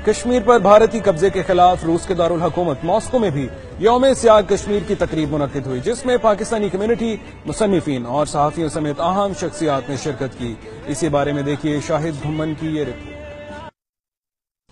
کشمیر پر بھارتی قبضے کے خلاف روس کے دارالحکومت ماسکو میں بھی یوم سیاہ کشمیر کی تقریب منعقد ہوئی، جس میں پاکستانی کمیونٹی، مصنفین اور صحافیوں سمیت اہم شخصیات نے شرکت کی۔ اسی بارے میں دیکھیے شاہد گھمن کی یہ رپورٹ۔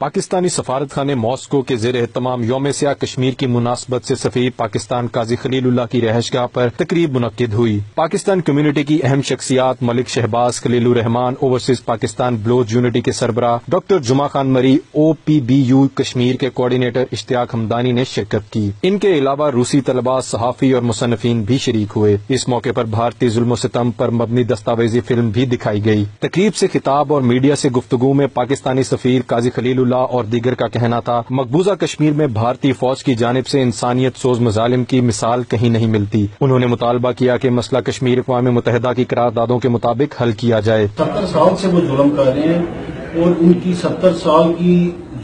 پاکستانی سفارت خانے ماسکو کے زیر اہتمام یوم سیاہ کشمیر کی مناسبت سے سفیر پاکستان قاضی خلیل اللہ کی رہائش گاہ پر تقریب منعقد ہوئی۔ پاکستان کمیونٹی کی اہم شخصیات ملک شہباز، خلیل الرحمان، اوورسیز پاکستان بلوچ یونٹی کے سربراہ ڈاکٹر جمعہ خان مری، OPBU کشمیر کے کوارڈینیٹر اشتیاق حمدانی نے شرکت کی۔ ان کے علاوہ روسی طلباء، صحافی اور مصنفین بھی شریک ہوئے۔ اس موقع پر بھارتی ظلم و ستم پر مبنی دستاویزی فلم بھی دکھائی گئی۔ تقریب سے خطاب اور میڈیا سے گفتگو میں پاکستانی سفیر قاضی خلیل اور دیگر کا کہنا تھا، مقبوضہ کشمیر میں بھارتی فوج کی جانب سے انسانیت سوز مظالم کی مثال کہیں نہیں ملتی۔ انہوں نے مطالبہ کیا کہ مسئلہ کشمیر اقوام متحدہ کی قراردادوں کے مطابق حل کیا جائے۔ 70 سال سے وہ ظلم کر رہے ہیں اور ان کی 70 سال کی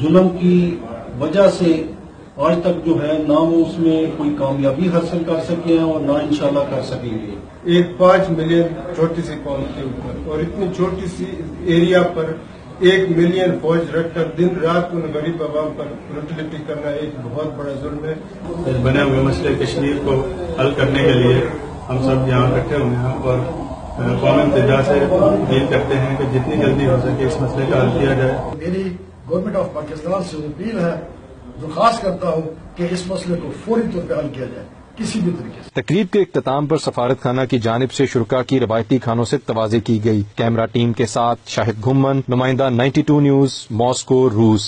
ظلم کی وجہ سے آج تک جو ہے نہ وہ اس میں کوئی کامیابی حاصل کر سکے ہیں اور نہ انشاءاللہ کر سکیں گے۔ ایک 5 ملین چھوٹی سی قوم کے اوپر اور اتنی چھوٹی سی ایریا پر 1 ملین فوج رکھ کر دن رات ان غریب عوام پر بروٹیلٹی کرنا ایک بہت بڑا ظلم ہے۔ بنے ہوئے مسئلے کشمیر کو حل کرنے کے لیے ہم سب یہاں اکٹھے ہوئے ہیں اور قومی اتحاد سے اپیل کرتے ہیں کہ جتنی جلدی ہو سکے اس مسئلے کا حل کیا جائے۔ میری گورنمنٹ آف پاکستان سے اپیل ہے، درخواست کرتا ہوں کہ اس مسئلے کو فوری طور پہ حل کیا جائے کسی بھی طریقے سے۔ تقریب کے اختتام پر سفارت خانہ کی جانب سے شرکاء کی روایتی کھانوں سے توازی کی گئی۔ کیمرہ ٹیم کے ساتھ شاہد گھمن، نمائندہ 92 نیوز، ماسکو، روس۔